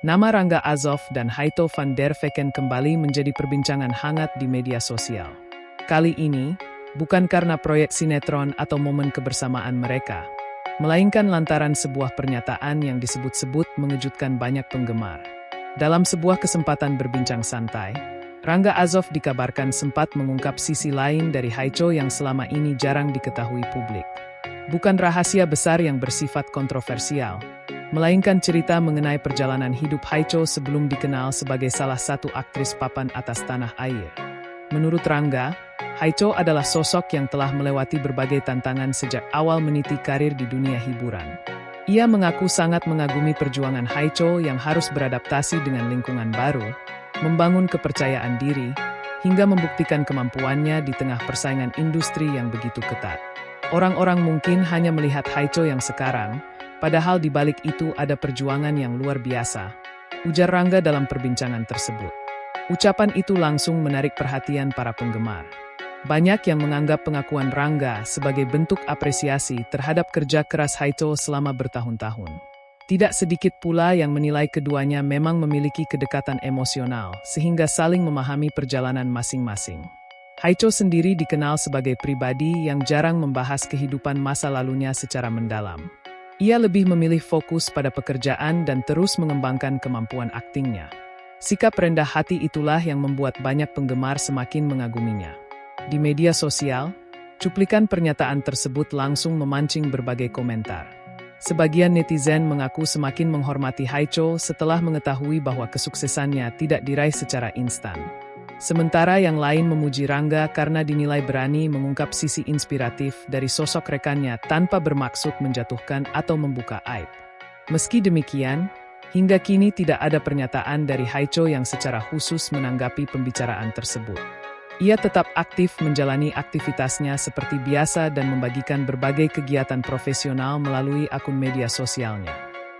Nama Rangga Azov dan Haito van der Vecken kembali menjadi perbincangan hangat di media sosial. Kali ini, bukan karena proyek sinetron atau momen kebersamaan mereka, melainkan lantaran sebuah pernyataan yang disebut-sebut mengejutkan banyak penggemar. Dalam sebuah kesempatan berbincang santai, Rangga Azov dikabarkan sempat mengungkap sisi lain dari Haito yang selama ini jarang diketahui publik. Bukan rahasia besar yang bersifat kontroversial, melainkan cerita mengenai perjalanan hidup Haito sebelum dikenal sebagai salah satu aktris papan atas tanah air. Menurut Rangga, Haito adalah sosok yang telah melewati berbagai tantangan sejak awal meniti karir di dunia hiburan. Ia mengaku sangat mengagumi perjuangan Haito yang harus beradaptasi dengan lingkungan baru, membangun kepercayaan diri, hingga membuktikan kemampuannya di tengah persaingan industri yang begitu ketat. Orang-orang mungkin hanya melihat Haito yang sekarang, padahal di balik itu ada perjuangan yang luar biasa, ujar Rangga dalam perbincangan tersebut. Ucapan itu langsung menarik perhatian para penggemar. Banyak yang menganggap pengakuan Rangga sebagai bentuk apresiasi terhadap kerja keras Haito selama bertahun-tahun. Tidak sedikit pula yang menilai keduanya memang memiliki kedekatan emosional sehingga saling memahami perjalanan masing-masing. Haito sendiri dikenal sebagai pribadi yang jarang membahas kehidupan masa lalunya secara mendalam. Ia lebih memilih fokus pada pekerjaan dan terus mengembangkan kemampuan aktingnya. Sikap rendah hati itulah yang membuat banyak penggemar semakin mengaguminya. Di media sosial, cuplikan pernyataan tersebut langsung memancing berbagai komentar. Sebagian netizen mengaku semakin menghormati Haito setelah mengetahui bahwa kesuksesannya tidak diraih secara instan. Sementara yang lain memuji Rangga karena dinilai berani mengungkap sisi inspiratif dari sosok rekannya tanpa bermaksud menjatuhkan atau membuka aib. Meski demikian, hingga kini tidak ada pernyataan dari Haito yang secara khusus menanggapi pembicaraan tersebut. Ia tetap aktif menjalani aktivitasnya seperti biasa dan membagikan berbagai kegiatan profesional melalui akun media sosialnya.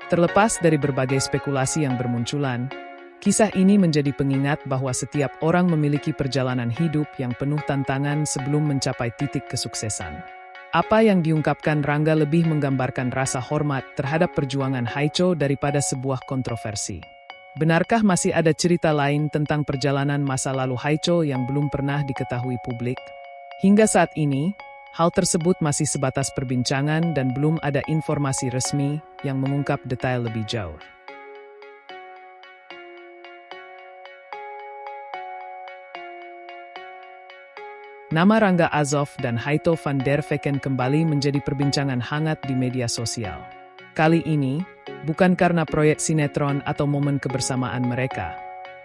Terlepas dari berbagai spekulasi yang bermunculan, kisah ini menjadi pengingat bahwa setiap orang memiliki perjalanan hidup yang penuh tantangan sebelum mencapai titik kesuksesan. Apa yang diungkapkan Rangga lebih menggambarkan rasa hormat terhadap perjuangan Haito daripada sebuah kontroversi. Benarkah masih ada cerita lain tentang perjalanan masa lalu Haito yang belum pernah diketahui publik? Hingga saat ini, hal tersebut masih sebatas perbincangan dan belum ada informasi resmi yang mengungkap detail lebih jauh. Nama Rangga Azov dan Haito van der Vecken kembali menjadi perbincangan hangat di media sosial. Kali ini, bukan karena proyek sinetron atau momen kebersamaan mereka,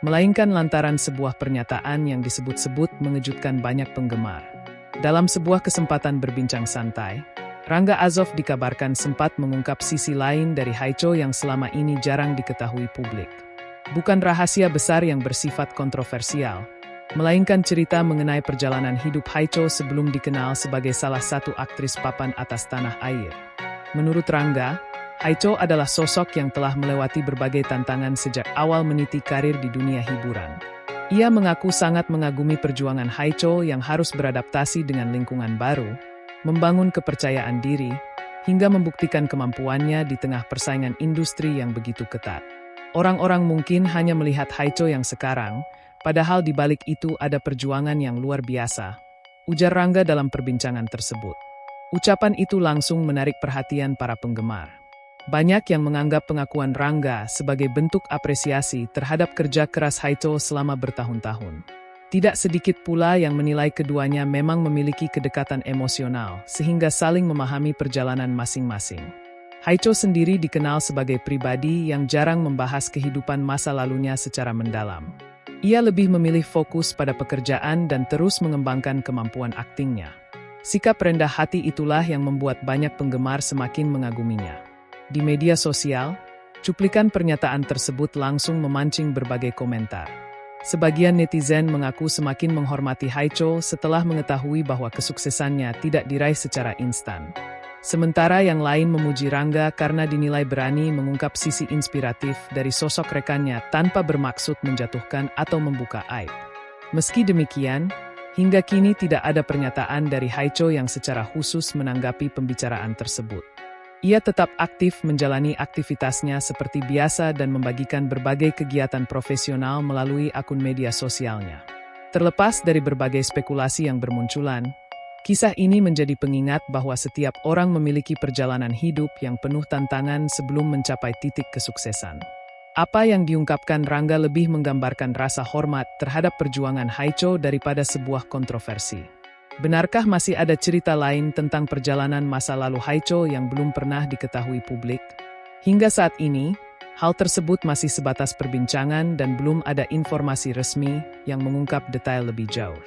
melainkan lantaran sebuah pernyataan yang disebut-sebut mengejutkan banyak penggemar. Dalam sebuah kesempatan berbincang santai, Rangga Azov dikabarkan sempat mengungkap sisi lain dari Haito yang selama ini jarang diketahui publik. Bukan rahasia besar yang bersifat kontroversial, melainkan cerita mengenai perjalanan hidup Haito sebelum dikenal sebagai salah satu aktris papan atas tanah air. Menurut Rangga, Haito adalah sosok yang telah melewati berbagai tantangan sejak awal meniti karir di dunia hiburan. Ia mengaku sangat mengagumi perjuangan Haito yang harus beradaptasi dengan lingkungan baru, membangun kepercayaan diri, hingga membuktikan kemampuannya di tengah persaingan industri yang begitu ketat. Orang-orang mungkin hanya melihat Haito yang sekarang, padahal di balik itu ada perjuangan yang luar biasa, ujar Rangga dalam perbincangan tersebut. Ucapan itu langsung menarik perhatian para penggemar. Banyak yang menganggap pengakuan Rangga sebagai bentuk apresiasi terhadap kerja keras Haito selama bertahun-tahun. Tidak sedikit pula yang menilai keduanya memang memiliki kedekatan emosional sehingga saling memahami perjalanan masing-masing. Haito sendiri dikenal sebagai pribadi yang jarang membahas kehidupan masa lalunya secara mendalam. Ia lebih memilih fokus pada pekerjaan dan terus mengembangkan kemampuan aktingnya. Sikap rendah hati itulah yang membuat banyak penggemar semakin mengaguminya. Di media sosial, cuplikan pernyataan tersebut langsung memancing berbagai komentar. Sebagian netizen mengaku semakin menghormati Haito setelah mengetahui bahwa kesuksesannya tidak diraih secara instan. Sementara yang lain memuji Rangga karena dinilai berani mengungkap sisi inspiratif dari sosok rekannya tanpa bermaksud menjatuhkan atau membuka aib. Meski demikian, hingga kini tidak ada pernyataan dari Haito yang secara khusus menanggapi pembicaraan tersebut. Ia tetap aktif menjalani aktivitasnya seperti biasa dan membagikan berbagai kegiatan profesional melalui akun media sosialnya. Terlepas dari berbagai spekulasi yang bermunculan, kisah ini menjadi pengingat bahwa setiap orang memiliki perjalanan hidup yang penuh tantangan sebelum mencapai titik kesuksesan. Apa yang diungkapkan Rangga lebih menggambarkan rasa hormat terhadap perjuangan Haicho daripada sebuah kontroversi. Benarkah masih ada cerita lain tentang perjalanan masa lalu Haicho yang belum pernah diketahui publik? Hingga saat ini, hal tersebut masih sebatas perbincangan dan belum ada informasi resmi yang mengungkap detail lebih jauh.